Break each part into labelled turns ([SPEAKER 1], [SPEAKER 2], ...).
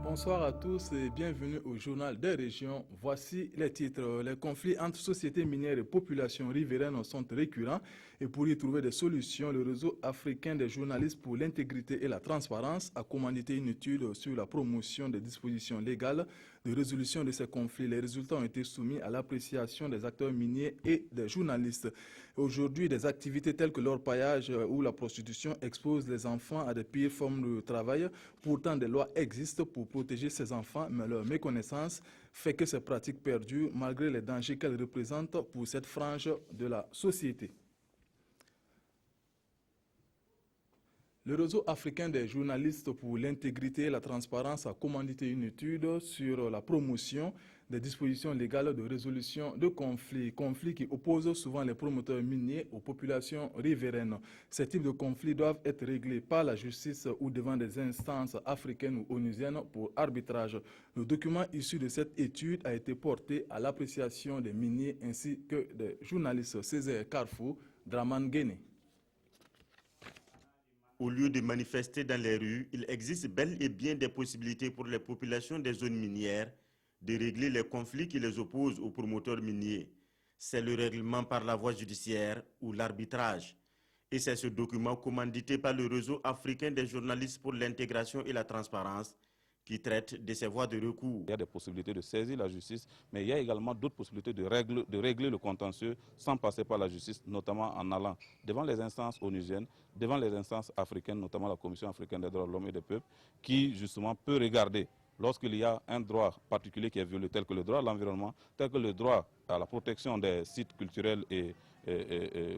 [SPEAKER 1] Bonsoir à tous et bienvenue au journal des régions. Voici les titres. Les conflits entre sociétés minières et populations riveraines sont récurrents et pour y trouver des solutions, le réseau africain des journalistes pour l'intégrité et la transparence a commandité une étude sur la promotion des dispositions légales de résolution de ces conflits. Les résultats ont été soumis à l'appréciation des acteurs miniers et des journalistes. Aujourd'hui, des activités telles que l'orpaillage ou la prostitution exposent les enfants à de pires formes de travail. Pourtant, des lois existent pour protéger ces enfants, mais leur méconnaissance fait que ces pratiques perdurent malgré les dangers qu'elles représentent pour cette frange de la société. Le réseau africain des journalistes pour l'intégrité et la transparence a commandité une étude sur la promotion des dispositions légales de résolution de conflits qui opposent souvent les promoteurs miniers aux populations riveraines. Ces types de conflits doivent être réglés par la justice ou devant des instances africaines ou onusiennes pour arbitrage. Le document issu de cette étude a été porté à l'appréciation des miniers ainsi que des journalistes. Césaire Carrefour, Draman Guéné.
[SPEAKER 2] Au lieu de manifester dans les rues, il existe bel et bien des possibilités pour les populations des zones minières de régler les conflits qui les opposent aux promoteurs miniers. C'est le règlement par la voie judiciaire ou l'arbitrage. Et c'est ce document commandité par le réseau africain des journalistes pour l'intégration et la transparence qui traite de ces voies de recours.
[SPEAKER 3] Il y a des possibilités de saisir la justice, mais il y a également d'autres possibilités de régler le contentieux sans passer par la justice, notamment en allant devant les instances onusiennes, devant les instances africaines, notamment la Commission africaine des droits de l'homme et des peuples, qui justement peut regarder lorsqu'il y a un droit particulier qui est violé, tel que le droit à l'environnement, tel que le droit à la protection des sites culturels et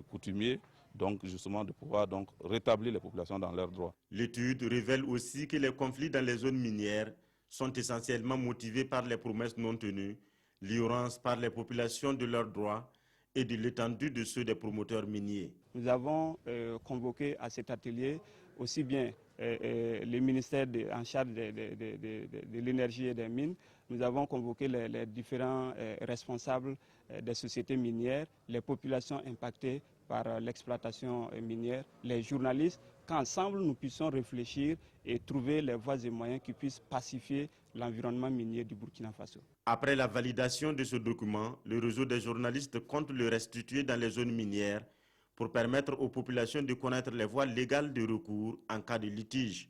[SPEAKER 3] coutumiers, donc justement de pouvoir rétablir les populations dans leurs droits.
[SPEAKER 2] L'étude révèle aussi que les conflits dans les zones minières sont essentiellement motivés par les promesses non tenues, l'ignorance par les populations de leurs droits et de l'étendue de ceux des promoteurs miniers.
[SPEAKER 4] Nous avons convoqué à cet atelier aussi bien le ministère en charge de l'énergie et des mines. Nous avons convoqué les différents responsables des sociétés minières, les populations impactées par l'exploitation minière, les journalistes, qu'ensemble nous puissions réfléchir et trouver les voies et moyens qui puissent pacifier l'environnement minier du Burkina Faso.
[SPEAKER 2] Après la validation de ce document, le réseau des journalistes compte le restituer dans les zones minières pour permettre aux populations de connaître les voies légales de recours en cas de litige.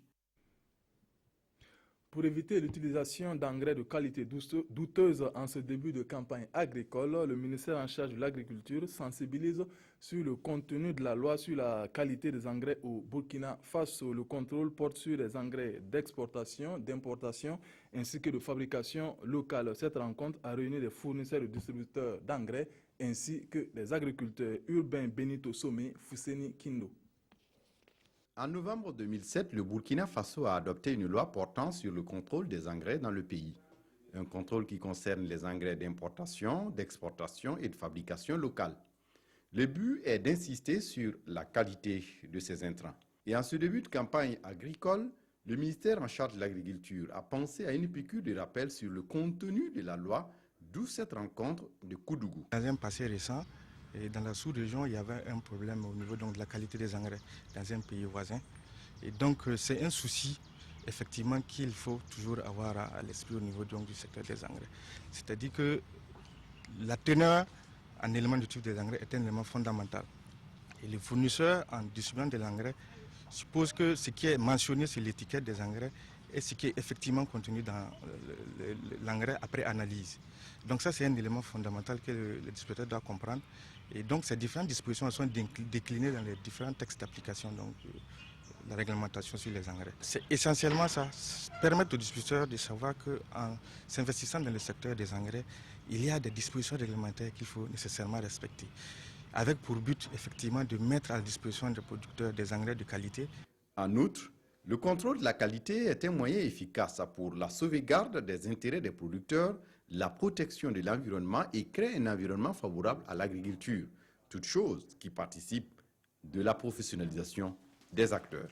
[SPEAKER 1] Pour éviter l'utilisation d'engrais de qualité douteuse en ce début de campagne agricole, le ministère en charge de l'agriculture sensibilise sur le contenu de la loi sur la qualité des engrais au Burkina Faso. Le contrôle porte sur les engrais d'exportation, d'importation ainsi que de fabrication locale. Cette rencontre a réuni des fournisseurs et distributeurs d'engrais ainsi que des agriculteurs. Urbain Benito Somé, Fousseni Kindo.
[SPEAKER 5] En novembre 2007, le Burkina Faso a adopté une loi portant sur le contrôle des engrais dans le pays. Un contrôle qui concerne les engrais d'importation, d'exportation et de fabrication locale. Le but est d'insister sur la qualité de ces intrants. Et en ce début de campagne agricole, le ministère en charge de l'agriculture a pensé à une piqûre de rappel sur le contenu de la loi, d'où cette rencontre de Koudougou.
[SPEAKER 6] Dans un passé récent, et dans la sous-région, il y avait un problème au niveau de la qualité des engrais dans un pays voisin. Et donc, c'est un souci, effectivement, qu'il faut toujours avoir à l'esprit au niveau du secteur des engrais. C'est-à-dire que la teneur en éléments de type des engrais est un élément fondamental. Et les fournisseurs, en distribuant de l'engrais, supposent que ce qui est mentionné sur l'étiquette des engrais est ce qui est effectivement contenu dans l'engrais après analyse. Donc ça, c'est un élément fondamental que le distributeur doit comprendre. Et donc ces différentes dispositions sont déclinées dans les différents textes d'application, donc la réglementation sur les engrais. C'est essentiellement ça, permettre aux distributeurs de savoir qu'en s'investissant dans le secteur des engrais, il y a des dispositions réglementaires qu'il faut nécessairement respecter, avec pour but effectivement de mettre à la disposition des producteurs des engrais de qualité.
[SPEAKER 5] En outre, le contrôle de la qualité est un moyen efficace pour la sauvegarde des intérêts des producteurs, la protection de l'environnement et créer un environnement favorable à l'agriculture, toutes choses qui participent de la professionnalisation des acteurs.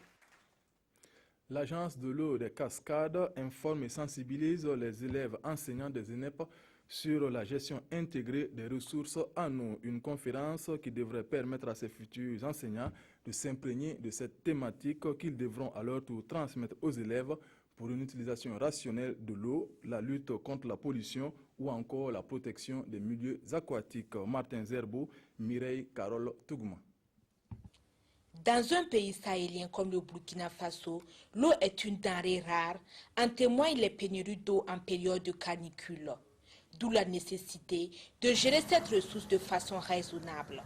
[SPEAKER 1] L'agence de l'eau des Cascades informe et sensibilise les élèves enseignants des ENEP sur la gestion intégrée des ressources en eau. Une conférence qui devrait permettre à ses futurs enseignants de s'imprégner de cette thématique qu'ils devront à leur tour transmettre aux élèves pour une utilisation rationnelle de l'eau, la lutte contre la pollution ou encore la protection des milieux aquatiques. Martin Zerbo, Mireille Carole Tougma.
[SPEAKER 7] Dans un pays sahélien comme le Burkina Faso, l'eau est une denrée rare, en témoignent les pénuries d'eau en période de canicule. D'où la nécessité de gérer cette ressource de façon raisonnable.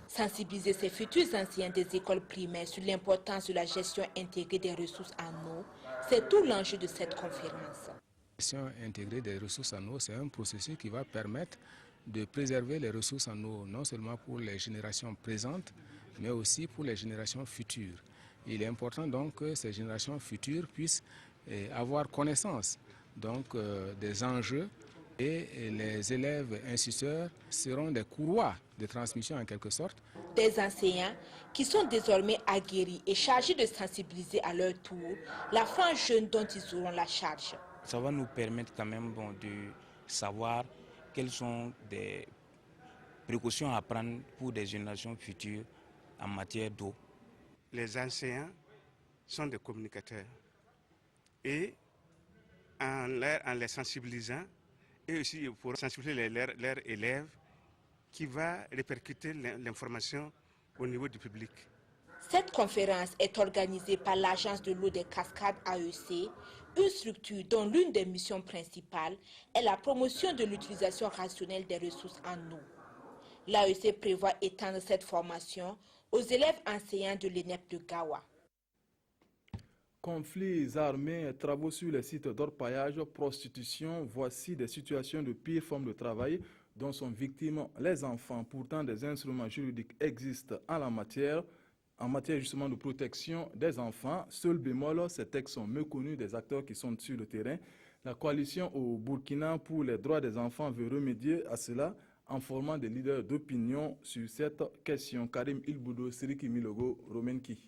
[SPEAKER 7] Sensibiliser ces futurs enseignants des écoles primaires sur l'importance de la gestion intégrée des ressources en eau, c'est tout l'enjeu de cette conférence.
[SPEAKER 8] La gestion intégrée des ressources en eau, c'est un processus qui va permettre de préserver les ressources en eau, non seulement pour les générations présentes, mais aussi pour les générations futures. Il est important donc que ces générations futures puissent avoir connaissance des enjeux, et les élèves instituteurs seront des courroies de transmission en quelque sorte.
[SPEAKER 7] Des enseignants qui sont désormais aguerris et chargés de sensibiliser à leur tour la frange jeune dont ils auront la charge.
[SPEAKER 9] Ça va nous permettre quand même de savoir quelles sont des précautions à prendre pour des générations futures en matière d'eau.
[SPEAKER 10] Les enseignants sont des communicateurs et en les sensibilisant et aussi pour sensibiliser leurs élèves qui va répercuter l'information au niveau du public.
[SPEAKER 7] Cette conférence est organisée par l'Agence de l'eau des Cascades AEC, une structure dont l'une des missions principales est la promotion de l'utilisation rationnelle des ressources en eau. L'AEC prévoit étendre cette formation aux élèves enseignants de l'ENEP de Gawa.
[SPEAKER 1] Conflits armés, travaux sur les sites d'orpaillage, prostitution, voici des situations de pire forme de travail dont sont victimes les enfants. Pourtant, des instruments juridiques existent en matière justement de protection des enfants. Seul bémol, ces textes sont méconnus des acteurs qui sont sur le terrain. La coalition au Burkina pour les droits des enfants veut remédier à cela en formant des leaders d'opinion sur cette question. Karim Ilboudo, Siriki Milogo, Romenki.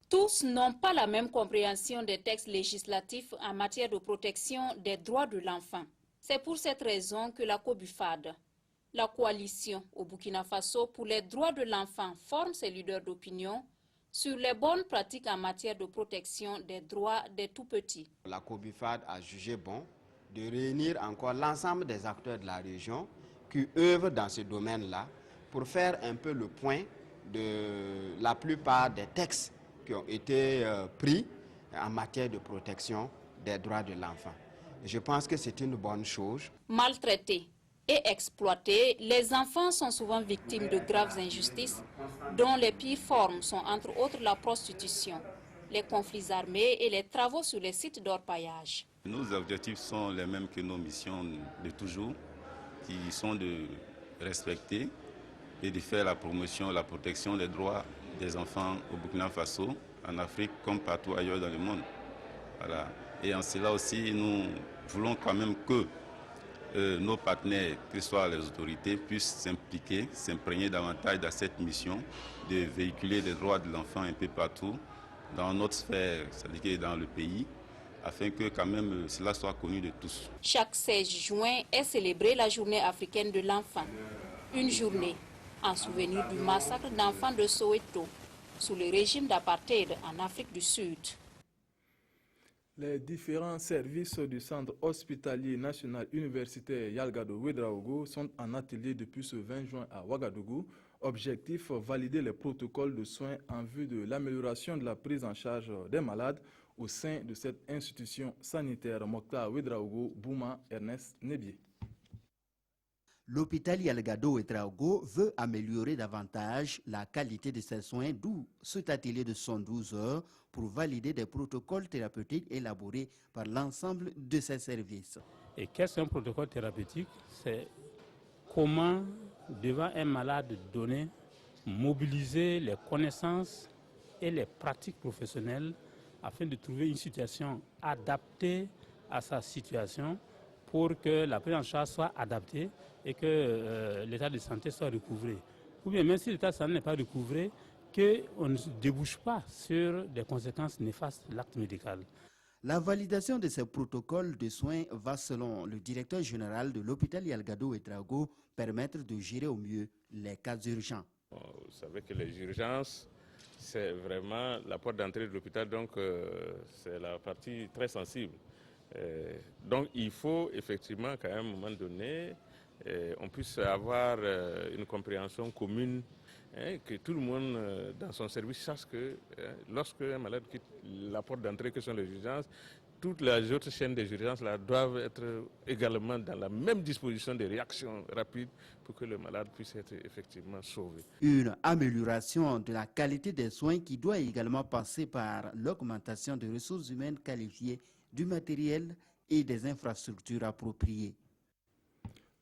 [SPEAKER 11] Tous n'ont pas la même compréhension des textes législatifs en matière de protection des droits de l'enfant. C'est pour cette raison que la COBUFAD, la coalition au Burkina Faso pour les droits de l'enfant, forme ses leaders d'opinion sur les bonnes pratiques en matière de protection des droits des tout-petits.
[SPEAKER 12] La COBUFAD a jugé bon de réunir encore l'ensemble des acteurs de la région qui œuvrent dans ce domaine-là pour faire un peu le point de la plupart des textes qui ont été pris en matière de protection des droits de l'enfant. Je pense que c'est une bonne chose.
[SPEAKER 11] Maltraités et exploités, les enfants sont souvent victimes de graves injustices, dont les pires formes sont entre autres la prostitution, les conflits armés et les travaux sur les sites d'orpaillage.
[SPEAKER 3] Nos objectifs sont les mêmes que nos missions de toujours, qui sont de respecter et de faire la promotion, la protection des droits des enfants au Burkina Faso, en Afrique comme partout ailleurs dans le monde. Voilà. Et en cela aussi, nous voulons quand même que nos partenaires, que ce soit les autorités, puissent s'impliquer, s'imprégner davantage dans cette mission de véhiculer les droits de l'enfant un peu partout dans notre sphère, c'est-à-dire dans le pays, afin que quand même cela soit connu de tous.
[SPEAKER 11] Chaque 16 juin est célébrée la journée africaine de l'enfant. Une journée en souvenir du massacre d'enfants de Soweto sous le régime d'apartheid en Afrique du Sud.
[SPEAKER 1] Les différents services du centre hospitalier national universitaire Yalgado Ouedraogo sont en atelier depuis ce 20 juin à Ouagadougou. Objectif, valider les protocoles de soins en vue de l'amélioration de la prise en charge des malades au sein de cette institution sanitaire. Mokhtar Ouedraogo, Bouma, Ernest Nebié.
[SPEAKER 13] L'hôpital Yalgado Ouedraogo veut améliorer davantage la qualité de ses soins, d'où cet atelier de 112 heures pour valider des protocoles thérapeutiques élaborés par l'ensemble de ses services.
[SPEAKER 14] Et qu'est-ce qu'un protocole thérapeutique? C'est comment, devant un malade donné, mobiliser les connaissances et les pratiques professionnelles afin de trouver une situation adaptée à sa situation pour que la prise en charge soit adaptée et que l'état de santé soit recouvré. Ou bien même si l'état de santé n'est pas recouvré, qu'on ne débouche pas sur des conséquences néfastes de l'acte médical.
[SPEAKER 13] La validation de ces protocoles de soins va, selon le directeur général de l'hôpital Yalgado Ouedraogo, permettre de gérer au mieux les cas urgents.
[SPEAKER 15] Vous savez que les urgences, c'est vraiment la porte d'entrée de l'hôpital, donc c'est la partie très sensible. Donc il faut effectivement qu'à un moment donné, on puisse avoir une compréhension commune, que tout le monde dans son service sache que lorsque un malade quitte la porte d'entrée que sont les urgences, toutes les autres chaînes des urgences là, doivent être également dans la même disposition de réaction rapide pour que le malade puisse être effectivement sauvé.
[SPEAKER 13] Une amélioration de la qualité des soins qui doit également passer par l'augmentation des ressources humaines qualifiées, du matériel et des infrastructures appropriées.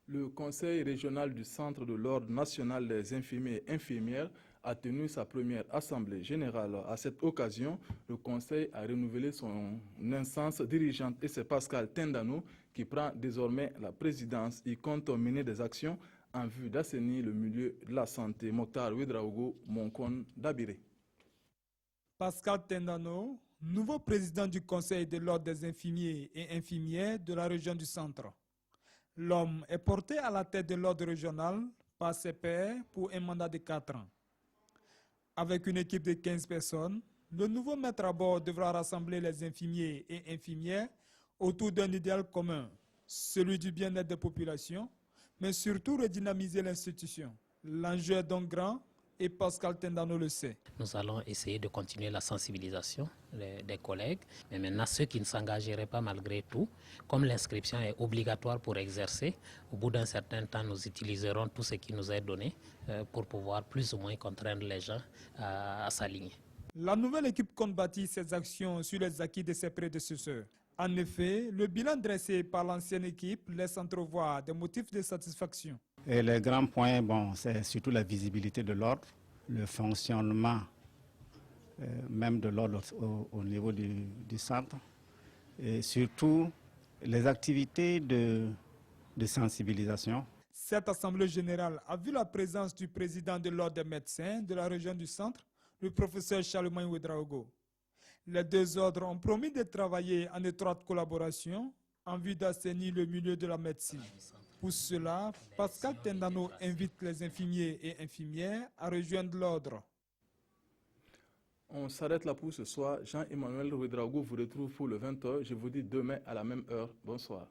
[SPEAKER 1] Le Conseil régional du Centre de l'Ordre national des infirmiers et infirmières a tenu sa première assemblée générale. À cette occasion, le Conseil a renouvelé son instance dirigeante et c'est Pascal Tendano qui prend désormais la présidence. Il compte mener des actions en vue d'assainir le milieu de la santé. Mokhtar Ouedraogo, Monkon, Dabiré.
[SPEAKER 16] Pascal Tendano, nouveau président du Conseil de l'Ordre des infirmiers et infirmières de la région du Centre. L'homme est porté à la tête de l'ordre régional par ses pairs pour un mandat de 4 ans. Avec une équipe de 15 personnes, le nouveau maître à bord devra rassembler les infirmiers et infirmières autour d'un idéal commun, celui du bien-être des populations, mais surtout redynamiser l'institution. L'enjeu est donc grand et Pascal Tendano le sait.
[SPEAKER 17] Nous allons essayer de continuer la sensibilisation des collègues, mais maintenant ceux qui ne s'engageraient pas malgré tout, comme l'inscription est obligatoire pour exercer, au bout d'un certain temps nous utiliserons tout ce qui nous est donné pour pouvoir plus ou moins contraindre les gens à s'aligner.
[SPEAKER 16] La nouvelle équipe compte bâtir ses actions sur les acquis de ses prédécesseurs. En effet, le bilan dressé par l'ancienne équipe laisse entrevoir des motifs de satisfaction.
[SPEAKER 18] Et les grands points, c'est surtout la visibilité de l'ordre, le fonctionnement même de l'ordre au niveau du centre, et surtout les activités de sensibilisation.
[SPEAKER 16] Cette assemblée générale a vu la présence du président de l'ordre des médecins de la région du centre, le professeur Charlemagne Ouedraogo. Les deux ordres ont promis de travailler en étroite collaboration en vue d'assainir le milieu de la médecine. Pour cela, Pascal Tendano invite les infirmiers et infirmières à rejoindre l'ordre.
[SPEAKER 1] On s'arrête là pour ce soir. Jean-Emmanuel Ouedraogo vous retrouve pour le 20h. Je vous dis demain à la même heure. Bonsoir.